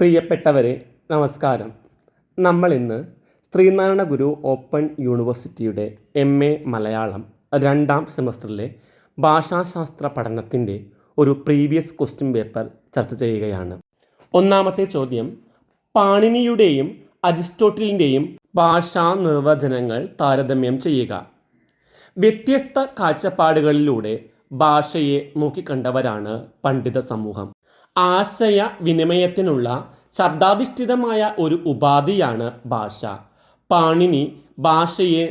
പ്രിയപ്പെട്ടവരെ, നമസ്കാരം. നമ്മൾ ഇന്ന് ശ്രീനാരായണ ഗുരു ഓപ്പൺ യൂണിവേഴ്സിറ്റിയുടെ MA മലയാളം 2ാം സെമസ്റ്ററിലെ ഭാഷാശാസ്ത്ര പഠനത്തിൻ്റെ ഒരു പ്രീവിയസ് ക്വസ്റ്റ്യൻ പേപ്പർ ചർച്ച ചെയ്യുകയാണ്. ഒന്നാമത്തെ ചോദ്യം, പാണിനിയുടെയും അരിസ്റ്റോട്ടിലിൻ്റെയും ഭാഷാ നിർവചനങ്ങൾ താരതമ്യം ചെയ്യുക. വ്യത്യസ്ത കാഴ്ചപ്പാടുകളിലൂടെ ഭാഷയെ നോക്കിക്കണ്ടവരാണ് പണ്ഡിത സമൂഹം. ആശയവിനിമയത്തിനുള്ള ശബ്ദാധിഷ്ഠിതമായ ഒരു ഉപാധിയാണ് ഭാഷ. പാണിനി ഭാഷയെ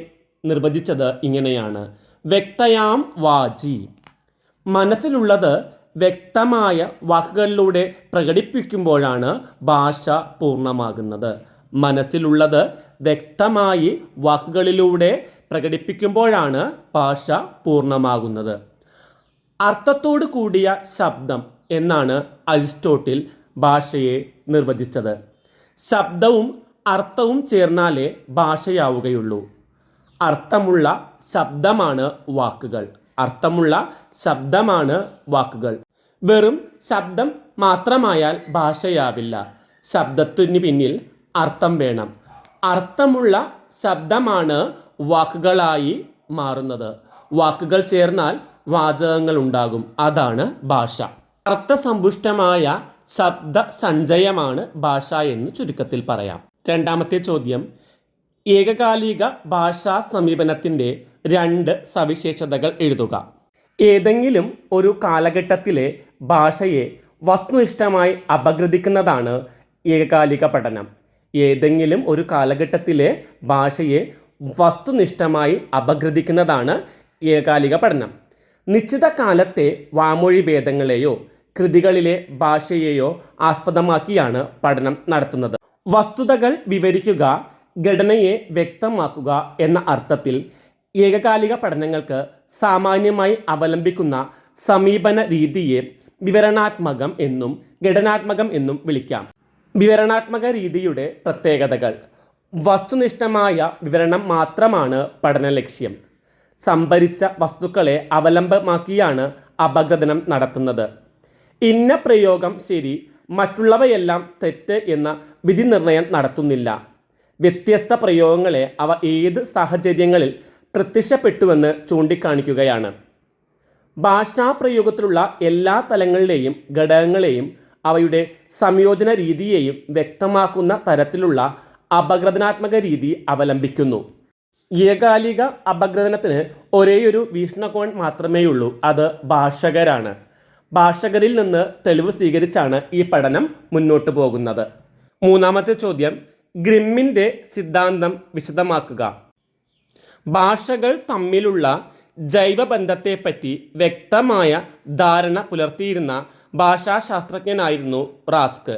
നിർവചിച്ചത് ഇങ്ങനെയാണ്: വ്യക്തയാം വാചി. മനസ്സിലുള്ളത് വ്യക്തമായ വാക്കുകളിലൂടെ പ്രകടിപ്പിക്കുമ്പോഴാണ് ഭാഷ പൂർണ്ണമാകുന്നത്. മനസ്സിലുള്ളത് വ്യക്തമായി വാക്കുകളിലൂടെ പ്രകടിപ്പിക്കുമ്പോഴാണ് ഭാഷ പൂർണ്ണമാകുന്നത്. അർത്ഥത്തോടു കൂടിയ ശബ്ദം എന്നാണ് അരിസ്റ്റോട്ടിൽ ഭാഷയെ നിർവചിച്ചത്. ശബ്ദവും അർത്ഥവും ചേർന്നാലേ ഭാഷയാവുകയുള്ളൂ. അർത്ഥമുള്ള ശബ്ദമാണ് വാക്കുകൾ. അർത്ഥമുള്ള ശബ്ദമാണ് വാക്കുകൾ. വെറും ശബ്ദം മാത്രമായാൽ ഭാഷയാവില്ല. ശബ്ദത്തിന് പിന്നിൽ അർത്ഥം വേണം. അർത്ഥമുള്ള ശബ്ദമാണ് വാക്കുകളായി മാറുന്നത്. വാക്കുകൾ ചേർന്നാൽ വാചകങ്ങൾ ഉണ്ടാകും. അതാണ് ഭാഷ. അർത്ഥസമ്പുഷ്ടമായ ശബ്ദ സഞ്ചയമാണ് ഭാഷ എന്ന് ചുരുക്കത്തിൽ പറയാം. രണ്ടാമത്തെ ചോദ്യം, ഏകകാലിക ഭാഷാ സമീപനത്തിൻ്റെ 2 സവിശേഷതകൾ എഴുതുക. ഏതെങ്കിലും ഒരു കാലഘട്ടത്തിലെ ഭാഷയെ വസ്തുനിഷ്ഠമായി അപഗ്രഥിക്കുന്നതാണ് ഏകകാലിക പഠനം. ഏതെങ്കിലും ഒരു കാലഘട്ടത്തിലെ ഭാഷയെ വസ്തുനിഷ്ഠമായി അപഗ്രഥിക്കുന്നതാണ് ഏകകാലിക പഠനം. നിശ്ചിത കാലത്തെ വാമൊഴി ഭേദങ്ങളെയോ കൃതികളിലെ ഭാഷയെയോ ആസ്പദമാക്കിയാണ് പഠനം നടത്തുന്നത്. വസ്തുതകൾ വിവരിക്കുക, ഘടനയെ വ്യക്തമാക്കുക എന്ന അർത്ഥത്തിൽ ഏകകാലിക പഠനങ്ങൾക്ക് സാമാന്യമായി അവലംബിക്കുന്ന സമീപന രീതിയെ വിവരണാത്മകം എന്നും ഘടനാത്മകം എന്നും വിളിക്കാം. വിവരണാത്മക രീതിയുടെ പ്രത്യേകതകൾ: വസ്തുനിഷ്ഠമായ വിവരണം മാത്രമാണ് പഠന ലക്ഷ്യം. സംഭരിച്ച വസ്തുക്കളെ അവലംബമാക്കിയാണ് അപഗ്രഥനം നടത്തുന്നത്. ഇന്ന പ്രയോഗം ശരി, മറ്റുള്ളവയെല്ലാം തെറ്റ് എന്ന വിധിനിർണയം നടത്തുന്നില്ല. വ്യത്യസ്ത പ്രയോഗങ്ങളെ അവ ഏത് സാഹചര്യങ്ങളിൽ പ്രത്യക്ഷപ്പെട്ടുവെന്ന് ചൂണ്ടിക്കാണിക്കുകയാണ്. ഭാഷാപ്രയോഗത്തിലുള്ള എല്ലാ തലങ്ങളിലെയും ഘടകങ്ങളെയും അവയുടെ സംയോജന രീതിയെയും വ്യക്തമാക്കുന്ന തരത്തിലുള്ള അപഗ്രഥനാത്മക രീതി അവലംബിക്കുന്നു. ഏകകാലിക അപഗ്രഥനത്തിന് ഒരേയൊരു വീക്ഷണകോൺ മാത്രമേയുള്ളൂ. അത് ഭാഷകരാണ്. ഭാഷകരിൽ നിന്ന് തെളിവ് സ്വീകരിച്ചാണ് ഈ പഠനം മുന്നോട്ട് പോകുന്നത്. മൂന്നാമത്തെ ചോദ്യം, ഗ്രിമ്മിൻ്റെ സിദ്ധാന്തം വിശദമാക്കുക. ഭാഷകൾ തമ്മിലുള്ള ജൈവബന്ധത്തെപ്പറ്റി വ്യക്തമായ ധാരണ പുലർത്തിയിരുന്ന ഭാഷാശാസ്ത്രജ്ഞനായിരുന്നു റാസ്ക്.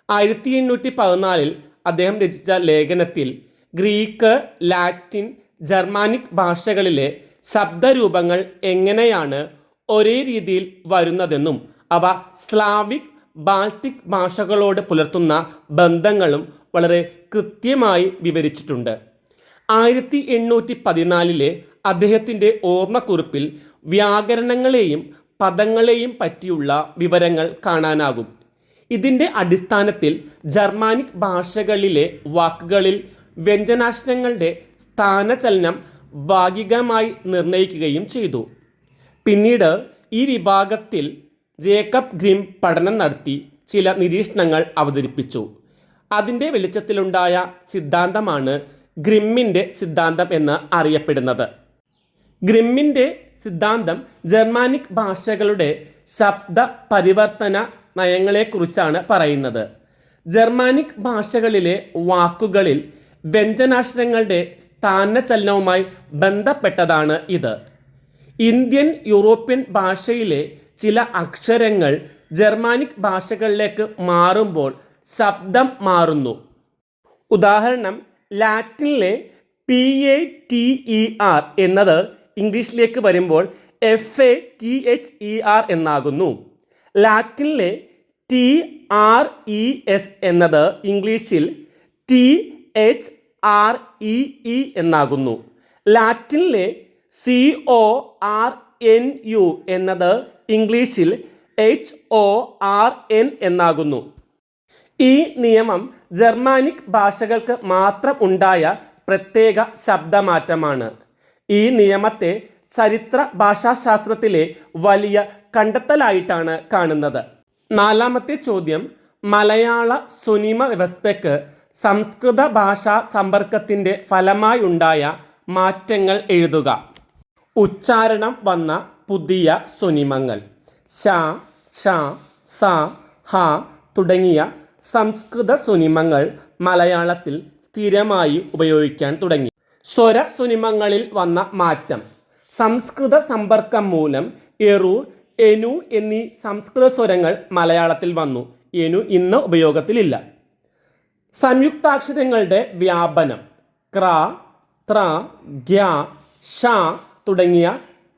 1814 അദ്ദേഹം രചിച്ച ലേഖനത്തിൽ ഗ്രീക്ക്, ലാറ്റിൻ, ജർമാനിക് ഭാഷകളിലെ ശബ്ദരൂപങ്ങൾ എങ്ങനെയാണ് ഒരേ രീതിയിൽ വരുന്നതെന്നും അവ സ്ലാവിക്, ബാൾട്ടിക് ഭാഷകളോട് പുലർത്തുന്ന ബന്ധങ്ങളും വളരെ കൃത്യമായി വിവരിച്ചിട്ടുണ്ട്. 1814 അദ്ദേഹത്തിൻ്റെ ഓർമ്മക്കുറിപ്പിൽ വ്യാകരണങ്ങളെയും പദങ്ങളെയും പറ്റിയുള്ള വിവരങ്ങൾ കാണാനാകും. ഇതിൻ്റെ അടിസ്ഥാനത്തിൽ ജർമാനിക് ഭാഷകളിലെ വാക്കുകളിൽ വ്യഞ്ജനാക്ഷരങ്ങളുടെ സ്ഥാനചലനം ഭാഗികമായി നിർണ്ണയിക്കുകയും ചെയ്തു. പിന്നീട് ഈ വിഭാഗത്തിൽ ജേക്കബ് ഗ്രിം പഠനം നടത്തി ചില നിരീക്ഷണങ്ങൾ അവതരിപ്പിച്ചു. അതിൻ്റെ വെളിച്ചത്തിലുണ്ടായ സിദ്ധാന്തമാണ് ഗ്രിമ്മിൻ്റെ സിദ്ധാന്തം എന്ന് അറിയപ്പെടുന്നത്. ഗ്രിമ്മിൻ്റെ സിദ്ധാന്തം ജർമാനിക് ഭാഷകളുടെ ശബ്ദ പരിവർത്തന നയങ്ങളെക്കുറിച്ചാണ് പറയുന്നത്. ജർമാനിക് ഭാഷകളിലെ വാക്കുകളിൽ വ്യഞ്ജനാക്ഷരങ്ങളുടെ സ്ഥാനചലനവുമായി ബന്ധപ്പെട്ടതാണ് ഇത്. ഇന്ത്യൻ യൂറോപ്യൻ ഭാഷയിലെ ചില അക്ഷരങ്ങൾ ജർമാനിക് ഭാഷകളിലേക്ക് മാറുമ്പോൾ ശബ്ദം മാറുന്നു. ഉദാഹരണം, ലാറ്റിനിലെ PATER എന്നത് ഇംഗ്ലീഷിലേക്ക് വരുമ്പോൾ FATHER എന്നാകുന്നു. ലാറ്റിനിലെ TRES എന്നത് ഇംഗ്ലീഷിൽ THREE എന്നാകുന്നു. ലാറ്റിനിലെ CORNU എന്നത് ഇംഗ്ലീഷിൽ HORN എന്നാകുന്നു. ഈ നിയമം ജർമാനിക് ഭാഷകൾക്ക് മാത്രം ഉണ്ടായ പ്രത്യേക ശബ്ദമാറ്റമാണ്. ഈ നിയമത്തെ ചരിത്ര ഭാഷാശാസ്ത്രത്തിലെ വലിയ കണ്ടെത്തലായിട്ടാണ് കാണുന്നത്. നാലാമത്തെ ചോദ്യം, മലയാള സ്വനിമ വ്യവസ്ഥയ്ക്ക് സംസ്കൃത ഭാഷാ സമ്പർക്കത്തിൻ്റെ ഫലമായുണ്ടായ മാറ്റങ്ങൾ എഴുതുക. ഉച്ചാരണം വന്ന പുതിയ സ്വനിമങ്ങൾ. ശ, ഷ, സ, ഹ തുടങ്ങിയ സംസ്കൃത സ്വനിമങ്ങൾ മലയാളത്തിൽ സ്ഥിരമായി ഉപയോഗിക്കാൻ തുടങ്ങി. സ്വര സ്വനിമങ്ങളിൽ വന്ന മാറ്റം. സംസ്കൃത സമ്പർക്കം മൂലം എറു, എനു എന്നീ സംസ്കൃത സ്വരങ്ങൾ മലയാളത്തിൽ വന്നു. എനു ഇന്ന് ഉപയോഗത്തിലില്ല. സംയുക്താക്ഷരങ്ങളുടെ വ്യാപനം. ക്ര, ത്ര, ഗ്യ, ഷ തുടങ്ങിയ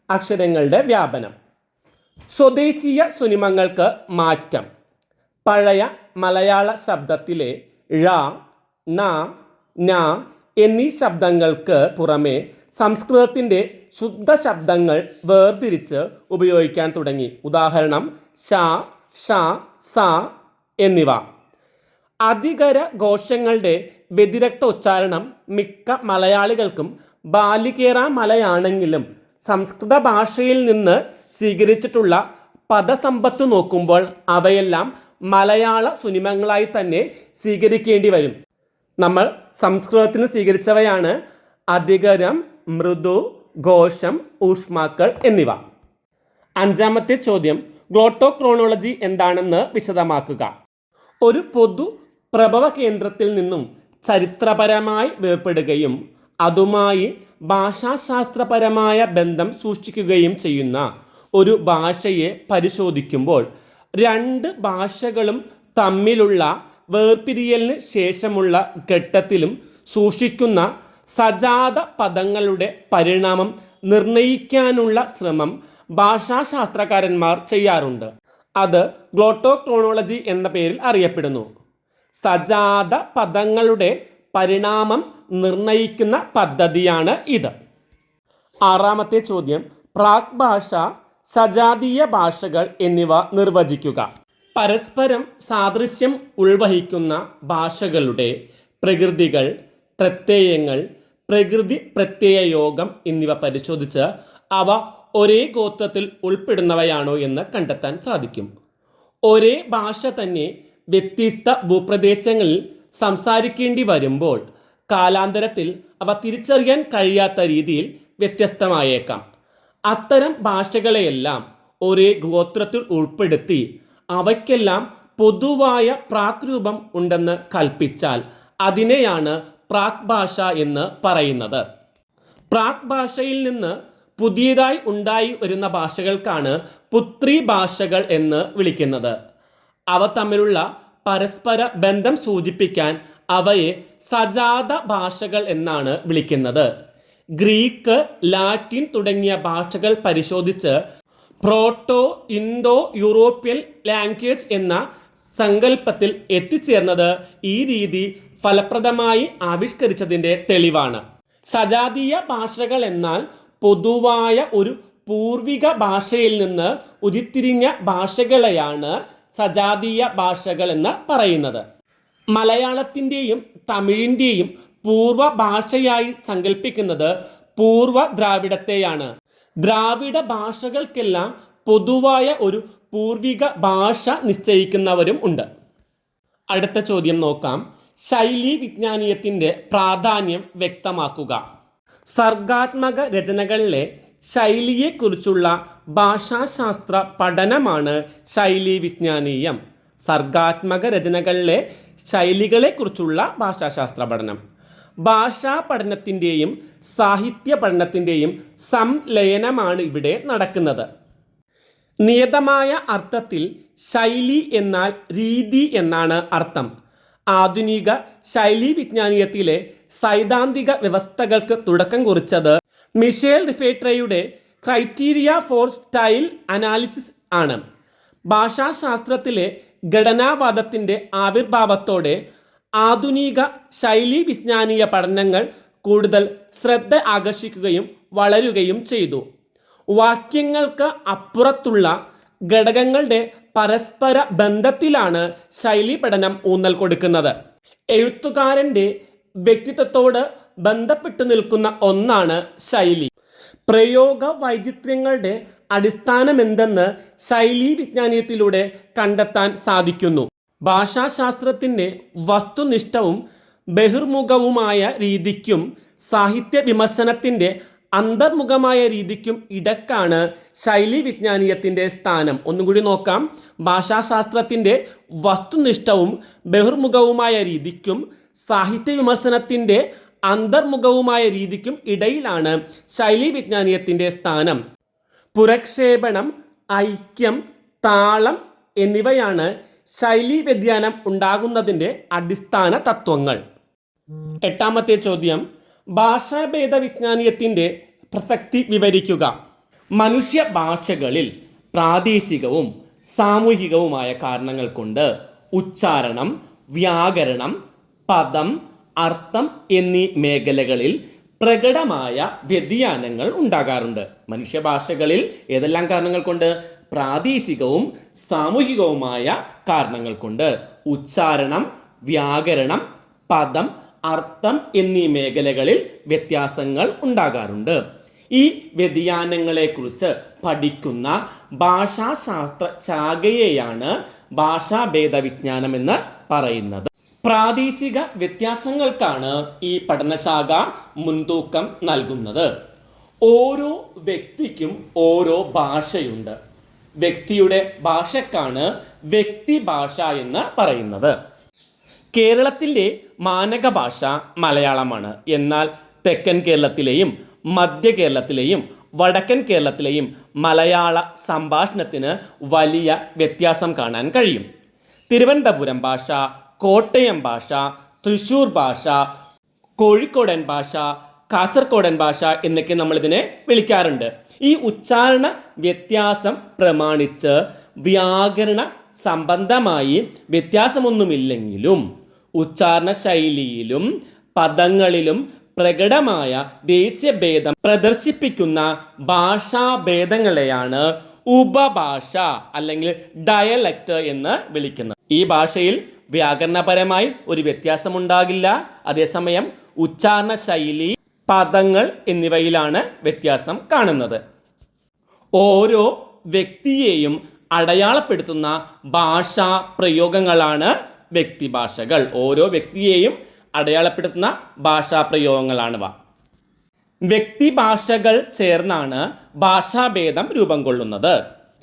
അക്ഷരങ്ങളുടെ വ്യാപനം. സ്വദേശീയ സ്വനിമങ്ങൾക്ക് മാറ്റം. പഴയ മലയാള ശബ്ദത്തിലെ ഴ, ണ, ന എന്നീ ശബ്ദങ്ങൾക്ക് പുറമെ സംസ്കൃതത്തിൻ്റെ ശുദ്ധ ശബ്ദങ്ങൾ വേർതിരിച്ച് ഉപയോഗിക്കാൻ തുടങ്ങി. ഉദാഹരണം ശ, ഷ, സ എന്നിവ. അധികര ഘോഷങ്ങളുടെ വ്യതിരക്ത ഉച്ചാരണം മിക്ക മലയാളികൾക്കും ബാലികേറ മലയാണെങ്കിലും സംസ്കൃത ഭാഷയിൽ നിന്ന് സ്വീകരിച്ചിട്ടുള്ള പദസമ്പത്ത് നോക്കുമ്പോൾ അവയെല്ലാം മലയാള സ്വനിമങ്ങളായി തന്നെ സ്വീകരിക്കേണ്ടി വരും. നമ്മൾ സംസ്കൃതത്തിന് സ്വീകരിച്ചവയാണ് അധികരം, മൃദു, ഘോഷം, ഊഷ്മാക്കൾ എന്നിവ. അഞ്ചാമത്തെ ചോദ്യം, ഗ്ലോട്ടോക്രോണോളജി എന്താണെന്ന് വിശദമാക്കുക. ഒരു പൊതു പ്രഭവ കേന്ദ്രത്തിൽ നിന്നും ചരിത്രപരമായി വേർപെടുകയും അതുമായി ഭാഷാശാസ്ത്രപരമായ ബന്ധം സൂക്ഷിക്കുകയും ചെയ്യുന്ന ഒരു ഭാഷയെ പരിശോധിക്കുമ്പോൾ രണ്ട് ഭാഷകളും തമ്മിലുള്ള വേർപിരിയലിന് ശേഷമുള്ള ഘട്ടത്തിലും സൂക്ഷിക്കുന്ന സജാത പദങ്ങളുടെ പരിണാമം നിർണയിക്കാനുള്ള ശ്രമം ഭാഷാശാസ്ത്രകാരന്മാർ ചെയ്യാറുണ്ട്. അത് ഗ്ലോട്ടോക്രോണോളജി എന്ന പേരിൽ അറിയപ്പെടുന്നു. സജാത പദങ്ങളുടെ പരിണാമം നിർണയിക്കുന്ന പദ്ധതിയാണ് ഇത്. ആറാമത്തെ ചോദ്യം, പ്രാക് ഭാഷ, സജാതീയ ഭാഷകൾ എന്നിവ നിർവചിക്കുക. പരസ്പരം സാദൃശ്യം ഉൾവഹിക്കുന്ന ഭാഷകളുടെ പ്രകൃതികൾ, പ്രത്യയങ്ങൾ, പ്രകൃതി പ്രത്യയയോഗം എന്നിവ പരിശോധിച്ച് അവ ഒരേ ഗോത്രത്തിൽ ഉൾപ്പെടുന്നവയാണോ എന്ന് കണ്ടെത്താൻ സാധിക്കും. ഒരേ ഭാഷ തന്നെ വ്യത്യസ്ത ഭൂപ്രദേശങ്ങളിൽ സംസാരിക്കേണ്ടി വരുമ്പോൾ കാലാന്തരത്തിൽ അവ തിരിച്ചറിയാൻ കഴിയാത്ത രീതിയിൽ വ്യത്യസ്തമായേക്കാം. അത്തരം ഭാഷകളെയെല്ലാം ഒരേ ഗോത്രത്തിൽ ഉൾപ്പെടുത്തി അവയ്ക്കെല്ലാം പൊതുവായ പ്രാക് രൂപം ഉണ്ടെന്ന് കൽപ്പിച്ചാൽ അതിനെയാണ് പ്രാക് ഭാഷ എന്ന് പറയുന്നത്. പ്രാക് ഭാഷയിൽ നിന്ന് പുതിയതായി ഉണ്ടായി വരുന്ന ഭാഷകൾക്കാണ് പുത്രി ഭാഷകൾ എന്ന് വിളിക്കുന്നത്. അവ തമ്മിലുള്ള പരസ്പര ബന്ധം സൂചിപ്പിക്കാൻ അവയെ സജാത ഭാഷകൾ എന്നാണ് വിളിക്കുന്നത്. ഗ്രീക്ക്, ലാറ്റിൻ തുടങ്ങിയ ഭാഷകൾ പരിശോധിച്ച് പ്രോട്ടോ ഇൻഡോ യൂറോപ്യൻ ലാംഗ്വേജ് എന്ന സങ്കല്പത്തിൽ എത്തിച്ചേർന്നത് ഈ രീതി ഫലപ്രദമായി ആവിഷ്കരിച്ചതിൻ്റെ തെളിവാണ്. സജാതീയ ഭാഷകൾ എന്നാൽ പൊതുവായ ഒരു പൂർവിക ഭാഷയിൽ നിന്ന് ഉരുത്തിരിഞ്ഞ ഭാഷകളെയാണ് സജാതീയ ഭാഷകൾ എന്ന് പറയുന്നത്. മലയാളത്തിൻ്റെയും തമിഴിൻ്റെയും പൂർവ ഭാഷയായി സങ്കല്പിക്കുന്നത് പൂർവ ദ്രാവിഡത്തെയാണ്. ദ്രാവിഡ ഭാഷകൾക്കെല്ലാം പൊതുവായ ഒരു പൂർവിക ഭാഷ നിശ്ചയിക്കുന്നവരും ഉണ്ട്. അടുത്ത ചോദ്യം നോക്കാം. ശൈലീ വിജ്ഞാനീയത്തിൻ്റെ പ്രാധാന്യം വ്യക്തമാക്കുക. സർഗാത്മക രചനകളിലെ ശൈലിയെക്കുറിച്ചുള്ള ഭാഷാശാസ്ത്ര പഠനമാണ് ശൈലീ വിജ്ഞാനീയം. സർഗാത്മക രചനകളിലെ ശൈലികളെക്കുറിച്ചുള്ള ഭാഷാശാസ്ത്ര പഠനം. ഭാഷാ പഠനത്തിൻ്റെയും സാഹിത്യ പഠനത്തിൻ്റെയും സംലയനമാണ് ഇവിടെ നടക്കുന്നത്. നിയതമായ അർത്ഥത്തിൽ ശൈലി എന്നാൽ രീതി എന്നാണ് അർത്ഥം. ആധുനിക ശൈലീ വിജ്ഞാനീയത്തിലെ സൈദ്ധാന്തിക വ്യവസ്ഥകൾക്ക് തുടക്കം കുറിച്ചത് മിഷേൽ റിഫേട്രയുടെ ക്രൈറ്റീരിയ ഫോർ സ്റ്റൈൽ അനാലിസിസ് ആണ്. ഭാഷാശാസ്ത്രത്തിലെ ഘടനാവാദത്തിൻ്റെ ആവിർഭാവത്തോടെ ആധുനിക ശൈലീ വിജ്ഞാനീയ പഠനങ്ങൾ കൂടുതൽ ശ്രദ്ധ ആകർഷിക്കുകയും വളരുകയും ചെയ്തു. വാക്യങ്ങൾക്ക് അപ്പുറത്തുള്ള ഘടകങ്ങളുടെ പരസ്പര ബന്ധത്തിലാണ് ശൈലി പഠനം ഊന്നൽ കൊടുക്കുന്നത്. എഴുത്തുകാരൻ്റെ വ്യക്തിത്വത്തോട് ബന്ധപ്പെട്ടു നിൽക്കുന്ന ഒന്നാണ് ശൈലി. പ്രയോഗ വൈചിത്ര്യങ്ങളുടെ അടിസ്ഥാനമെന്തെന്ന് ശൈലീ വിജ്ഞാനീയത്തിലൂടെ കണ്ടെത്താൻ സാധിക്കുന്നു. ഭാഷാശാസ്ത്രത്തിൻ്റെ വസ്തുനിഷ്ഠവും ബഹിർമുഖവുമായ രീതിക്കും സാഹിത്യ വിമർശനത്തിൻ്റെ അന്തർമുഖമായ രീതിക്കും ഇടക്കാണ് ശൈലീ വിജ്ഞാനീയത്തിൻ്റെ സ്ഥാനം. ഒന്നുകൂടി നോക്കാം. ഭാഷാശാസ്ത്രത്തിൻ്റെ വസ്തുനിഷ്ഠവും ബഹിർമുഖവുമായ രീതിക്കും സാഹിത്യ വിമർശനത്തിൻ്റെ അന്തർമുഖവുമായ രീതിക്കും ഇടയിലാണ് ശൈലീ വിജ്ഞാനീയത്തിൻ്റെ സ്ഥാനം. പുരക്ഷേപണം, ഐക്യം, താളം എന്നിവയാണ് ശൈലീ വ്യതിയാനം ഉണ്ടാകുന്നതിൻ്റെ അടിസ്ഥാന തത്വങ്ങൾ. എട്ടാമത്തെ ചോദ്യം, ഭാഷാഭേദ വിജ്ഞാനീയത്തിൻ്റെ പ്രസക്തി വിവരിക്കുക. മനുഷ്യ ഭാഷകളിൽ പ്രാദേശികവും സാമൂഹികവുമായ കാരണങ്ങൾ കൊണ്ട് ഉച്ചാരണം, വ്യാകരണം, പദം, അർത്ഥം എന്നീ മേഖലകളിൽ പ്രകടമായ വ്യതിയാനങ്ങൾ ഉണ്ടാകാറുണ്ട്. മനുഷ്യഭാഷകളിൽ ഏതെല്ലാം കാരണങ്ങൾ കൊണ്ട്? പ്രാദേശികവും സാമൂഹികവുമായ കാരണങ്ങൾ കൊണ്ട് ഉച്ചാരണം, വ്യാകരണം, പദം, അർത്ഥം എന്നീ മേഖലകളിൽ വ്യത്യാസങ്ങൾ ഉണ്ടാകാറുണ്ട്. ഈ വ്യതിയാനങ്ങളെക്കുറിച്ച് പഠിക്കുന്ന ഭാഷാശാസ്ത്ര ശാഖയെയാണ് ഭാഷാഭേദ വിജ്ഞാനം എന്ന് പറയുന്നത്. പ്രാദേശിക വ്യത്യാസങ്ങൾക്കാണ് ഈ പഠനശാഖ മുൻതൂക്കം നൽകുന്നത്. ഓരോ വ്യക്തിക്കും ഓരോ ഭാഷയുണ്ട്. വ്യക്തിയുടെ ഭാഷക്കാണ് വ്യക്തിഭാഷ എന്ന് പറയുന്നത്. കേരളത്തിൻ്റെ മാനക ഭാഷ മലയാളമാണ്. എന്നാൽ തെക്കൻ കേരളത്തിലെയും മധ്യ കേരളത്തിലെയും വടക്കൻ കേരളത്തിലെയും മലയാള സംഭാഷണത്തിന് വലിയ വ്യത്യാസം കാണാൻ കഴിയും. തിരുവനന്തപുരം ഭാഷ, കോട്ടയം ഭാഷ, തൃശ്ശൂർ ഭാഷ, കോഴിക്കോടൻ ഭാഷ, കാസർഗോഡൻ ഭാഷ എന്നൊക്കെ നമ്മളിതിനെ വിളിക്കാറുണ്ട്. ഈ ഉച്ചാരണ വ്യത്യാസം പ്രമാണിച്ച് വ്യാകരണ സംബന്ധമായി വ്യത്യാസമൊന്നുമില്ലെങ്കിലും ഉച്ചാരണ ശൈലിയിലും പദങ്ങളിലും പ്രകടമായ ദേശീയഭേദം പ്രദർശിപ്പിക്കുന്ന ഭാഷാഭേദങ്ങളെയാണ് ഉപഭാഷ അല്ലെങ്കിൽ ഡയലക്റ്റ് എന്ന് വിളിക്കുന്നത്. ഈ ഭാഷയിൽ വ്യാകരണപരമായി ഒരു വ്യത്യാസമുണ്ടാകില്ല. അതേസമയം ഉച്ചാരണ ശൈലി, പദങ്ങൾ എന്നിവയിലാണ് വ്യത്യാസം കാണുന്നത്. ഓരോ വ്യക്തിയെയും അടയാളപ്പെടുത്തുന്ന ഭാഷാ പ്രയോഗങ്ങളാണ് വ്യക്തിഭാഷകൾ. ഓരോ വ്യക്തിയെയും അടയാളപ്പെടുത്തുന്ന ഭാഷാ പ്രയോഗങ്ങളാണിവ. വ്യക്തിഭാഷകൾ ചേർന്നാണ് ഭാഷാഭേദം രൂപം കൊള്ളുന്നത്.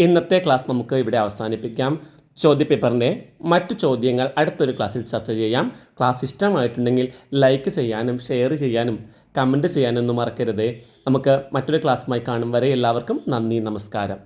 ഇന്നത്തെ ക്ലാസ് നമുക്ക് ഇവിടെ അവസാനിപ്പിക്കാം. ചോദ്യപേപ്പറിൻ്റെ മറ്റു ചോദ്യങ്ങൾ അടുത്തൊരു ക്ലാസ്സിൽ ചർച്ച ചെയ്യാം. ക്ലാസ് ഇഷ്ടമായിട്ടുണ്ടെങ്കിൽ ലൈക്ക് ചെയ്യാനും ഷെയർ ചെയ്യാനും കമൻറ്റ് ചെയ്യാനൊന്നും മറക്കരുത്. നമുക്ക് മറ്റൊരു ക്ലാസ്സുമായി കാണും വരെ എല്ലാവർക്കും നന്ദി, നമസ്കാരം.